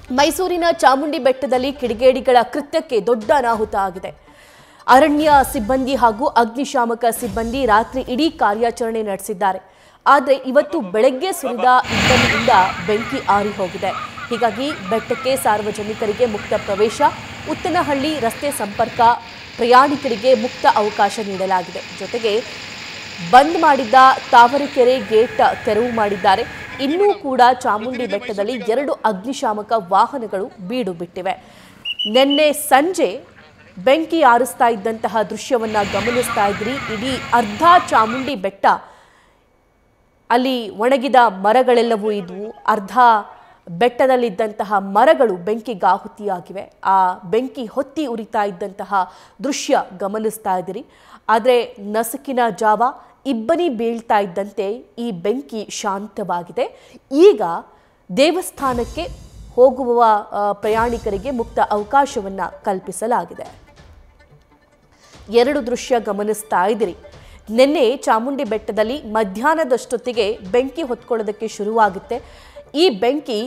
ಮೈಸೂರಿನ ಚಾಮುಂಡಿ ಬೆಟ್ಟದಲ್ಲಿ ಕಿಡಿಗೇಡಿಗಳ ಕೃತ್ಯಕ್ಕೆ ದೊಡ್ಡ ಅನಾಹುತ ಆಗಿದೆ. ಅರಣ್ಯ ಸಿಬ್ಬಂದಿ ಹಾಗೂ ಅಗ್ನಿಶಾಮಕ ಸಿಬ್ಬಂದಿ ರಾತ್ರಿ ಇಡೀ ಕಾರ್ಯಾಚರಣೆ ನಡೆಸಿದ್ದಾರೆ. ಆದರೆ ಇವತ್ತು ಬೆಳಗ್ಗೆ ಸುರಿದ ಇಬ್ಬನಿಯಿಂದ ಬೆಂಕಿ ಆರಿ ಹೋಗಿದೆ. ಹೀಗಾಗಿ ಬೆಟ್ಟಕ್ಕೆ ಸಾರ್ವಜನಿಕರಿಗೆ ಮುಕ್ತ ಪ್ರವೇಶ, ಉತ್ತನಹಳ್ಳಿ ರಸ್ತೆ ಸಂಪರ್ಕ ಪ್ರಯಾಣಿಕರಿಗೆ ಮುಕ್ತ ಅವಕಾಶ ನೀಡಲಾಗಿದೆ. ಜೊತೆಗೆ ಬಂದ್ ಮಾಡಿದ್ದ ತಾವರೆಕೆರೆ ಗೇಟ್ ತೆರವು ಮಾಡಿದ್ದಾರೆ. ಇನ್ನೂ ಕೂಡ ಚಾಮುಂಡಿ ಬೆಟ್ಟದಲ್ಲಿ 2 ಅಗ್ನಿಶಾಮಕ ವಾಹನಗಳು ಬೀಡು ಬಿಟ್ಟಿವೆ. ನಿನ್ನೆ ಸಂಜೆ ಬೆಂಕಿ ಆರಿಸ್ತಾ ಇದ್ದಂತಹ ದೃಶ್ಯವನ್ನ ಗಮನಿಸ್ತಾ ಇದ್ರಿ. ಇಡೀ ಅರ್ಧ ಚಾಮುಂಡಿ ಬೆಟ್ಟ ಅಲ್ಲಿ ಒಣಗಿದ ಮರಗಳೆಲ್ಲವೂ ಇದ್ವು. ಅರ್ಧ ಬೆಟ್ಟದಲ್ಲಿದ್ದಂತಹ ಮರಗಳು ಬೆಂಕಿಗಾಹುತಿಯಾಗಿವೆ. ಆ ಬೆಂಕಿ ಹೊತ್ತಿ ಉರಿತಾ ಇದ್ದಂತಹ ದೃಶ್ಯ ಗಮನಿಸ್ತಾ ಇದ್ದೀರಿ. ಆದರೆ ನಸುಕಿನ ಜಾವ ಇಬ್ಬನಿ ಬೀಳ್ತಾ ಇದ್ದಂತೆ ಈ ಬೆಂಕಿ ಶಾಂತವಾಗಿದೆ. ಈಗ ದೇವಸ್ಥಾನಕ್ಕೆ ಹೋಗುವ ಪ್ರಯಾಣಿಕರಿಗೆ ಮುಕ್ತ ಅವಕಾಶವನ್ನು ಕಲ್ಪಿಸಲಾಗಿದೆ. 2 ದೃಶ್ಯ ಗಮನಿಸ್ತಾ ಇದ್ದೀರಿ. ನಿನ್ನೆ ಚಾಮುಂಡಿ ಬೆಟ್ಟದಲ್ಲಿ ಮಧ್ಯಾಹ್ನದಷ್ಟೊತ್ತಿಗೆ ಬೆಂಕಿ ಹೊತ್ಕೊಳ್ಳೋದಕ್ಕೆ ಶುರುವಾಗುತ್ತೆ. ಈ ಬೆಂಕಿ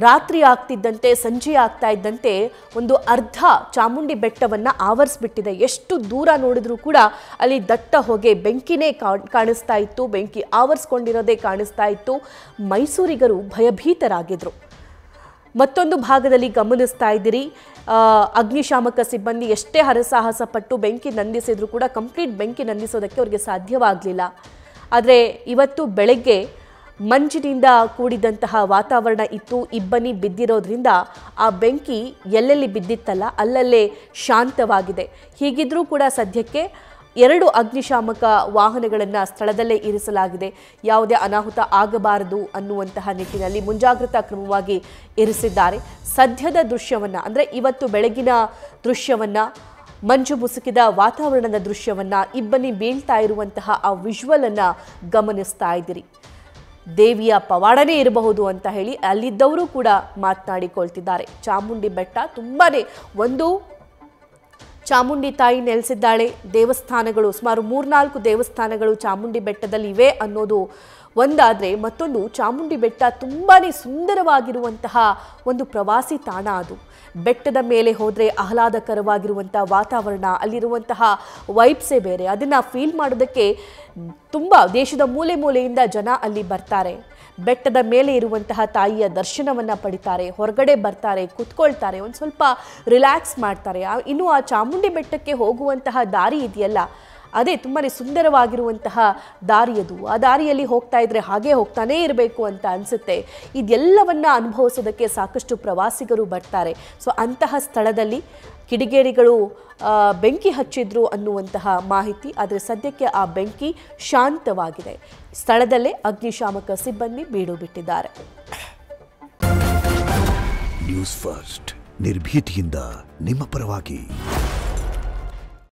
ರಾತ್ರಿ ಆಗ್ತಿದ್ದಂತೆ, ಸಂಜೆ ಆಗ್ತಾ ಇದ್ದಂತೆ ಒಂದು ಅರ್ಧ ಚಾಮುಂಡಿ ಬೆಟ್ಟವನ್ನು ಆವರಿಸ್ಬಿಟ್ಟಿದೆ. ಎಷ್ಟು ದೂರ ನೋಡಿದ್ರೂ ಕೂಡ ಅಲ್ಲಿ ದಟ್ಟ ಹೊಗೆ ಬೆಂಕಿನೇ ಕಾಣಿಸ್ತಾ ಇತ್ತು. ಬೆಂಕಿ ಆವರಿಸ್ಕೊಂಡಿರೋದೇ ಕಾಣಿಸ್ತಾ ಇತ್ತು. ಮೈಸೂರಿಗರು ಭಯಭೀತರಾಗಿದ್ರು. ಮತ್ತೊಂದು ಭಾಗದಲ್ಲಿ ಗಮನಿಸ್ತಾ ಇದ್ದೀರಿ, ಅಗ್ನಿಶಾಮಕ ಸಿಬ್ಬಂದಿ ಎಷ್ಟೇ ಹರಸಾಹಸ ಪಟ್ಟು ಬೆಂಕಿ ನಂದಿಸಿದ್ರು ಕೂಡ ಕಂಪ್ಲೀಟ್ ಬೆಂಕಿ ನಂದಿಸೋದಕ್ಕೆ ಅವರಿಗೆ ಸಾಧ್ಯವಾಗಲಿಲ್ಲ. ಆದರೆ ಇವತ್ತು ಬೆಳಗ್ಗೆ ಮಂಜಿನಿಂದ ಕೂಡಿದಂತಹ ವಾತಾವರಣ ಇತ್ತು. ಇಬ್ಬನಿ ಬಿದ್ದಿರೋದ್ರಿಂದ ಆ ಬೆಂಕಿ ಎಲ್ಲೆಲ್ಲಿ ಬಿದ್ದಿತ್ತಲ್ಲ ಅಲ್ಲಲ್ಲೇ ಶಾಂತವಾಗಿದೆ. ಹೀಗಿದ್ರೂ ಕೂಡ ಸದ್ಯಕ್ಕೆ 2 ಅಗ್ನಿಶಾಮಕ ವಾಹನಗಳನ್ನು ಸ್ಥಳದಲ್ಲೇ ಇರಿಸಲಾಗಿದೆ. ಯಾವುದೇ ಅನಾಹುತ ಆಗಬಾರದು ಅನ್ನುವಂತಹ ನಿಟ್ಟಿನಲ್ಲಿ ಮುಂಜಾಗ್ರತಾ ಕ್ರಮವಾಗಿ ಇರಿಸಿದ್ದಾರೆ. ಸದ್ಯದ ದೃಶ್ಯವನ್ನು ಅಂದರೆ ಇವತ್ತು ಬೆಳಗಿನ ದೃಶ್ಯವನ್ನು, ಮಂಜು ಮುಸುಕಿದ ವಾತಾವರಣದ ದೃಶ್ಯವನ್ನು, ಇಬ್ಬನಿ ಬೀಳ್ತಾ ಇರುವಂತಹ ಆ ವಿಜುವಲನ್ನು ಗಮನಿಸ್ತಾ ಇದ್ದೀರಿ. ದೇವಿಯ ಪವಾಡನೇ ಇರಬಹುದು ಅಂತ ಹೇಳಿ ಅಲ್ಲಿದ್ದವರು ಕೂಡ ಮಾತನಾಡಿಕೊಳ್ತಿದ್ದಾರೆ. ಚಾಮುಂಡಿ ಬೆಟ್ಟ ತುಂಬಾನೇ ಒಂದು ಚಾಮುಂಡಿ ತಾಯಿ ನೆಲೆಸಿದ್ದಾಳೆ. ದೇವಸ್ಥಾನಗಳು ಸುಮಾರು 3-4 ದೇವಸ್ಥಾನಗಳು ಚಾಮುಂಡಿ ಬೆಟ್ಟದಲ್ಲಿ ಇವೆ ಅನ್ನೋದು ಒಂದಾದರೆ, ಮತ್ತೊಂದು ಚಾಮುಂಡಿ ಬೆಟ್ಟ ತುಂಬಾ ಸುಂದರವಾಗಿರುವಂತಹ ಒಂದು ಪ್ರವಾಸಿ ತಾಣ. ಅದು ಬೆಟ್ಟದ ಮೇಲೆ ಹೋದರೆ ಆಹ್ಲಾದಕರವಾಗಿರುವಂಥ ವಾತಾವರಣ, ಅಲ್ಲಿರುವಂತಹ ವೈಬ್ಸೇ ಬೇರೆ. ಅದನ್ನು ಫೀಲ್ ಮಾಡೋದಕ್ಕೆ ತುಂಬ ದೇಶದ ಮೂಲೆ ಮೂಲೆಯಿಂದ ಜನ ಅಲ್ಲಿ ಬರ್ತಾರೆ. ಬೆಟ್ಟದ ಮೇಲೆ ಇರುವಂತಹ ತಾಯಿಯ ದರ್ಶನವನ್ನು ಪಡಿತಾರೆ, ಹೊರಗಡೆ ಬರ್ತಾರೆ, ಕುತ್ಕೊಳ್ತಾರೆ, ಒಂದು ಸ್ವಲ್ಪ ರಿಲ್ಯಾಕ್ಸ್ ಮಾಡ್ತಾರೆ. ಇನ್ನು ಆ ಚಾಮುಂಡಿ ಬೆಟ್ಟಕ್ಕೆ ಹೋಗುವಂತಹ ದಾರಿ ಇದೆಯಲ್ಲ, ಅದೇ ತುಂಬಾ ಸುಂದರವಾಗಿರುವಂತಹ ದಾರಿಯದು. ಆ ದಾರಿಯಲ್ಲಿ ಹೋಗ್ತಾ ಇದ್ರೆ ಹಾಗೆ ಹೋಗ್ತಾನೇ ಇರಬೇಕು ಅಂತ ಅನಿಸುತ್ತೆ. ಇದೆಲ್ಲವನ್ನು ಅನುಭವಿಸೋದಕ್ಕೆ ಸಾಕಷ್ಟು ಪ್ರವಾಸಿಗರು ಬರ್ತಾರೆ. ಸೊ ಅಂತಹ ಸ್ಥಳದಲ್ಲಿ ಕಿಡಿಗೇಡಿಗಳು ಬೆಂಕಿ ಹಚ್ಚಿದ್ರು ಅನ್ನುವಂತಹ ಮಾಹಿತಿ. ಆದರೆ ಸದ್ಯಕ್ಕೆ ಆ ಬೆಂಕಿ ಶಾಂತವಾಗಿದೆ. ಸ್ಥಳದಲ್ಲೇ ಅಗ್ನಿಶಾಮಕ ಸಿಬ್ಬಂದಿ ಬೀಡು ಬಿಟ್ಟಿದ್ದಾರೆ. ನ್ಯೂಸ್ ಫಸ್ಟ್, ನಿರ್ಭೀತಿಯಿಂದ ನಿಮ್ಮ ಪರವಾಗಿ.